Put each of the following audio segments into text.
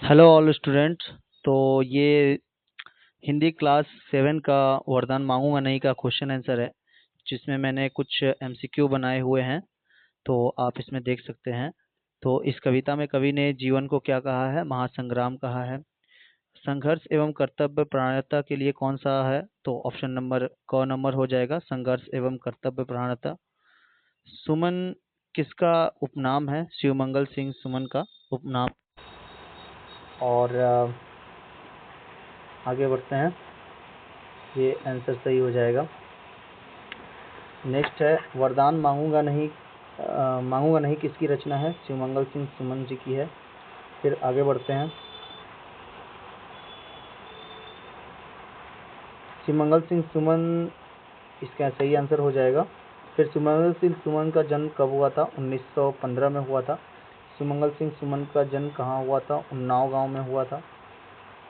Hello all students. तो ये Hindi class 7 का वरदान मांगूंगा नहीं का क्वेश्चन आंसर है, जिसमें मैंने कुछ एमसीक्यू बनाए हुए हैं। तो आप इसमें देख सकते हैं। तो इस कविता में कवि ने जीवन को क्या कहा है? महासंग्राम कहा है। संघर्ष एवं कर्तव्य परायणता के लिए कौन सा है? तो ऑप्शन नंबर क नंबर हो जाएगा, संघर्ष एवं कर्तव्य परायणता। सुमन किसका उपनाम है? शिवमंगल सिंह सुमन का उपनाम। और आगे बढ़ते हैं, ये आंसर सही हो जाएगा। नेक्स्ट है वरदान मांगूंगा नहीं किसकी रचना है? शिवमंगल सिंह सुमन जी की है। फिर आगे बढ़ते हैं, शिवमंगल सिंह सुमन इसका सही आंसर हो जाएगा। फिर शिवमंगल सिंह सुमन का जन्म कब हुआ था? 1915 में हुआ था। शिवमंगल सिंह सुमन का जन्म कहाँ हुआ था? उन्नाव गांव में हुआ था।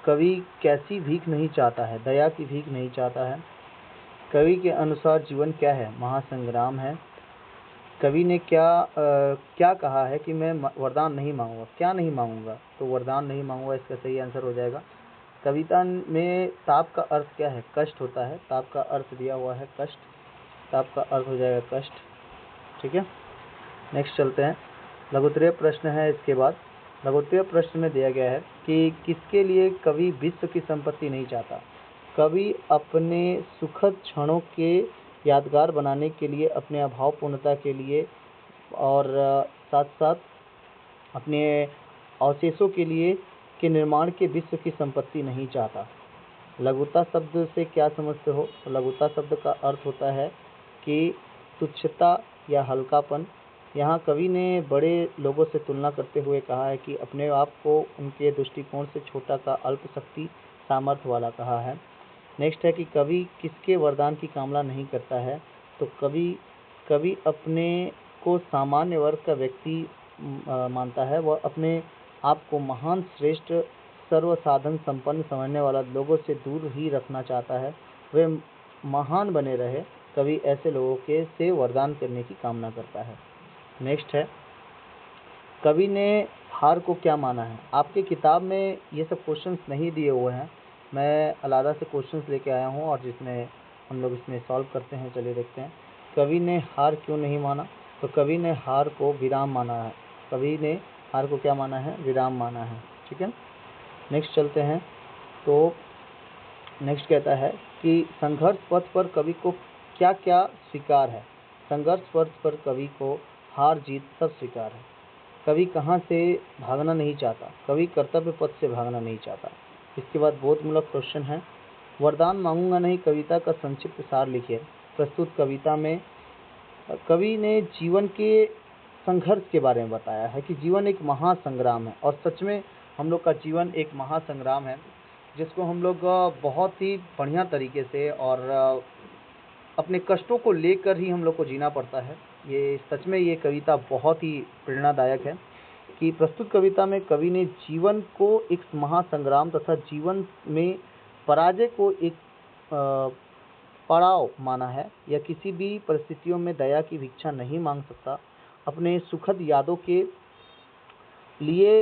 कवि कैसी भीख नहीं चाहता है? दया की भीख नहीं चाहता है। कवि के अनुसार जीवन क्या है? महासंग्राम है। कवि ने क्या कहा है कि मैं वरदान नहीं मांगूंगा? क्या नहीं मांगूंगा? तो वरदान नहीं मांगूंगा इसका सही आंसर हो जाएगा। कविता में ताप का अर्थ क्या है? कष्ट होता है। ताप का अर्थ दिया हुआ है कष्ट। ताप का अर्थ हो जाएगा कष्ट। ठीक है, नेक्स्ट चलते हैं। लघुत्तरीय प्रश्न है इसके बाद। लघुत्तरीय प्रश्न में दिया गया है कि किसके लिए कवि विश्व की संपत्ति नहीं चाहता? कवि अपने सुखद क्षणों के यादगार बनाने के लिए, अपने अभावपूर्णता के लिए और साथ साथ अपने अवशेषों के लिए के निर्माण के विश्व की संपत्ति नहीं चाहता। लघुता शब्द से क्या समझते हो? तो लघुता शब्द का अर्थ होता है कि तुच्छता या हल्कापन। यहाँ कवि ने बड़े लोगों से तुलना करते हुए कहा है कि अपने आप को उनके दृष्टिकोण से छोटा का अल्प शक्ति सामर्थ्य वाला कहा है। नेक्स्ट है कि कवि किसके वरदान की कामना नहीं करता है? तो कवि अपने को सामान्य वर्ग का व्यक्ति मानता है। वह अपने आप को महान, श्रेष्ठ, सर्वसाधन संपन्न समझने वाला, लोगों से दूर ही रखना चाहता है। वे महान बने रहे। कवि ऐसे लोगों के से वरदान करने की कामना करता है। नेक्स्ट है, कवि ने हार को क्या माना है? आपके किताब में ये सब क्वेश्चंस नहीं दिए हुए हैं, मैं अलग से क्वेश्चंस लेके आया हूँ और जिसमें हम लोग इसमें सॉल्व करते हैं। चलिए देखते हैं, कवि ने हार क्यों नहीं माना? तो कवि ने हार को विराम माना है। कवि ने हार को क्या माना है? विराम माना है। ठीक है, नेक्स्ट चलते हैं। तो नेक्स्ट कहता है कि संघर्ष पथ पर कवि को क्या क्या स्वीकार है? संघर्ष पथ पर कवि को हार जीत सब स्वीकार है। कवि कहाँ से भागना नहीं चाहता? कवि कर्तव्य पथ से भागना नहीं चाहता। इसके बाद बोधमूलक क्वेश्चन है, वरदान मांगूंगा नहीं कविता का संक्षिप्त सार लिखिए। प्रस्तुत कविता में कवि ने जीवन के संघर्ष के बारे में बताया है कि जीवन एक महासंग्राम है, और सच में हम लोग का जीवन एक महासंग्राम है, जिसको हम लोग बहुत ही बढ़िया तरीके से और अपने कष्टों को लेकर ही हम लोग को जीना पड़ता है। ये सच में ये कविता बहुत ही प्रेरणादायक है कि प्रस्तुत कविता में कवि ने जीवन को एक महासंग्राम तथा जीवन में पराजय को एक पड़ाव माना है। यह किसी भी परिस्थितियों में दया की भिक्षा नहीं मांग सकता। अपने सुखद यादों के लिए,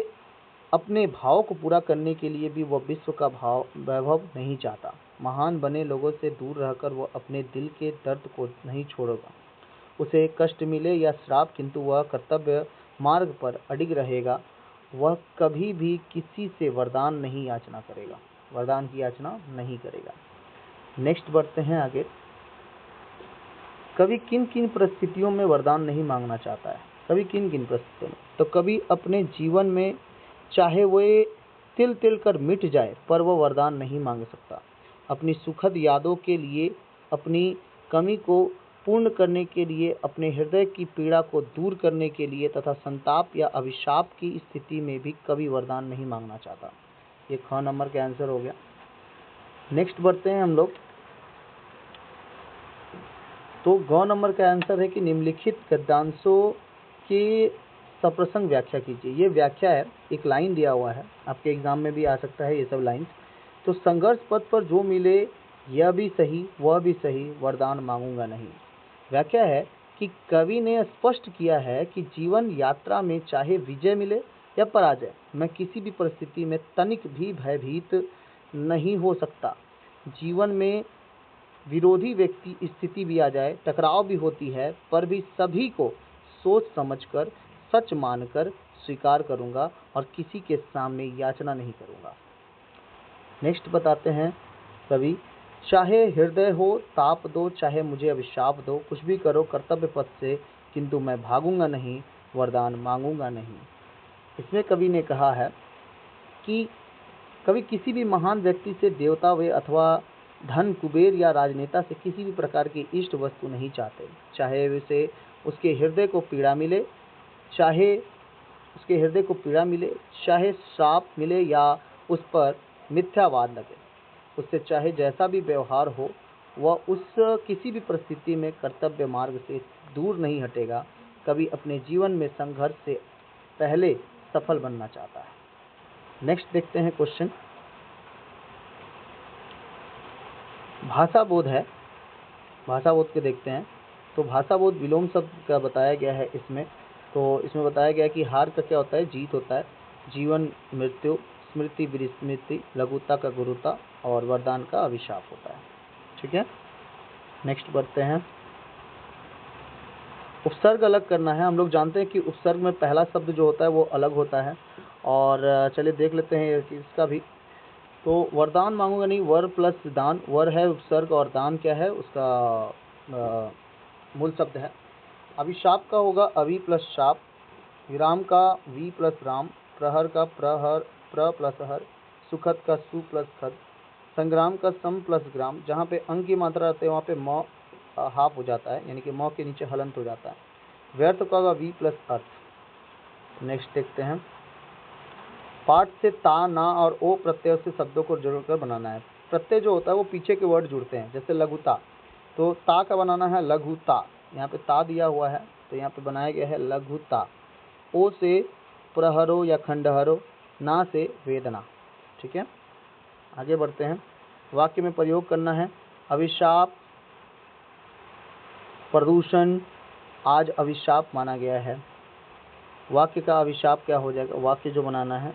अपने भाव को पूरा करने के लिए भी वह विश्व का वैभव नहीं चाहता। महान बने लोगों से दूर रहकर वह अपने दिल के दर्द को नहीं छोड़ेगा। उसे कष्ट मिले या श्राप, किंतु वह कर्तव्य मार्ग पर अडिग रहेगा। वह कभी भी किसी से वरदान नहीं याचना करेगा, वरदान की याचना नहीं करेगा। नेक्स्ट बढ़ते हैं आगे। कवि किन किन परिस्थितियों में वरदान नहीं मांगना चाहता है? कवि किन किन परिस्थितियों में? तो कवि अपने जीवन में चाहे वे तिल तिल कर मिट जाए पर वह वरदान नहीं मांग सकता। अपनी सुखद यादों के लिए, अपनी कमी को पूर्ण करने के लिए, अपने हृदय की पीड़ा को दूर करने के लिए तथा संताप या अभिशाप की स्थिति में भी कवि वरदान नहीं मांगना चाहता। ये ख नंबर का आंसर हो गया। नेक्स्ट बढ़ते हैं हम लोग। तो ग नंबर का आंसर है कि निम्नलिखित गद्यांशों की सप्रसंग व्याख्या कीजिए। ये व्याख्या है, एक लाइन दिया हुआ है, आपके एग्जाम में भी आ सकता है ये सब लाइन्स। तो संघर्ष पथ पर जो मिले यह भी सही वह भी सही, वरदान मांगूंगा नहीं। व्याख्या है कि कवि ने स्पष्ट किया है कि जीवन यात्रा में चाहे विजय मिले या पराजय। मैं किसी भी परिस्थिति में तनिक भी भयभीत नहीं हो सकता। जीवन में विरोधी व्यक्ति स्थिति भी आ जाए, टकराव भी होती है, पर भी सभी को सोच समझकर सच मानकर स्वीकार करूंगा और किसी के सामने याचना नहीं करूंगा। नेक्स्ट बताते हैं कवि, चाहे हृदय हो ताप दो, चाहे मुझे अभिशाप दो, कुछ भी करो कर्तव्य पथ से, किंतु मैं भागूंगा नहीं, वरदान मांगूंगा नहीं। इसमें कवि ने कहा है कि कवि किसी भी महान व्यक्ति से, देवता वे अथवा धन कुबेर या राजनेता से किसी भी प्रकार की इष्ट वस्तु नहीं चाहते, चाहे उसे उसके हृदय को पीड़ा मिले, चाहे श्राप मिले या उस पर मिथ्यावाद लगे। उससे चाहे जैसा भी व्यवहार हो, वह उस किसी भी परिस्थिति में कर्तव्य मार्ग से दूर नहीं हटेगा। कभी अपने जीवन में संघर्ष से पहले सफल बनना चाहता है। नेक्स्ट देखते हैं क्वेश्चन, भाषा बोध है, भाषा बोध के देखते हैं। तो भाषा बोध विलोम शब्द का बताया गया है इसमें। तो इसमें बताया गया कि हार का क्या होता है, जीत होता है, जीवन मृत्यु, स्मृति विस्मृति, लघुता का गुरुता और वरदान का अभिशाप होता है। ठीक है, नेक्स्ट बढ़ते हैं। उपसर्ग अलग करना है। हम लोग जानते हैं कि उपसर्ग में पहला शब्द जो होता है वो अलग होता है, और चलिए देख लेते हैं इसका भी। तो वरदान मांगूंगा नहीं, वर प्लस दान, वर है उपसर्ग और दान क्या है, उसका मूल शब्द है। अभिशाप का होगा अवि प्लस शाप, विराम का वी प्लस राम, प्रहर का प्रहर प्र प्लस हर, सुखद का सु प्लस खद, संग्राम का सम प्लस ग्राम। जहाँ पे अंग की मात्रा रहती है वहाँ पे म हाफ हो जाता है, यानी कि म के नीचे हलंत हो जाता है। व्यर्थ का होगा वी प्लस अर्थ। नेक्स्ट देखते हैं, पाठ से ता, ना और ओ प्रत्यय से शब्दों को जोड़कर बनाना है। प्रत्यय जो होता है वो पीछे के वर्ड जुड़ते हैं, जैसे लघुता, तो ता का बनाना है लघुता। यहाँ पे ता दिया हुआ है तो यहाँ पे बनाया गया है लघुता। ओ से प्रहरो या खंडहरो, ना से वेदना। ठीक है, आगे बढ़ते हैं। वाक्य में प्रयोग करना है, अभिशाप प्रदूषण आज अभिशाप माना गया है। वाक्य का अभिशाप क्या हो जाएगा, वाक्य जो बनाना है,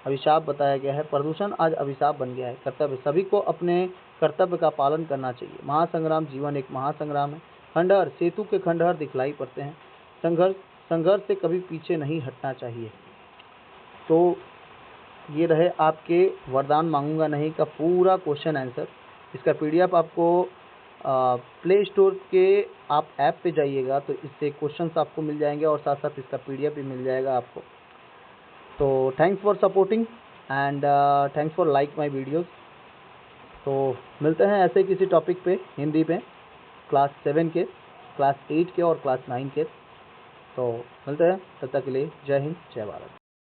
अभिशाप बताया गया है, प्रदूषण आज अभिशाप बन गया है। कर्तव्य, सभी को अपने कर्तव्य का पालन करना चाहिए। महासंग्राम, जीवन एक महासंग्राम है। खंडहर, सेतु के खंडहर दिखलाई पड़ते हैं। संघर्ष से कभी पीछे नहीं हटना चाहिए। तो ये रहे आपके वरदान मांगूंगा नहीं का पूरा क्वेश्चन आंसर। इसका पीडीएफ आपको प्ले स्टोर के आप ऐप पे जाइएगा तो इससे क्वेश्चंस आपको मिल जाएंगे और साथ साथ इसका पीडीएफ भी मिल जाएगा आपको। तो thanks for supporting and thanks for like my videos. तो मिलते हैं ऐसे किसी टॉपिक पे, हिंदी पे, क्लास 7 के, क्लास 8 के और क्लास 9 के। तो मिलते हैं, तब तक के लिए जय हिंद, जय भारत।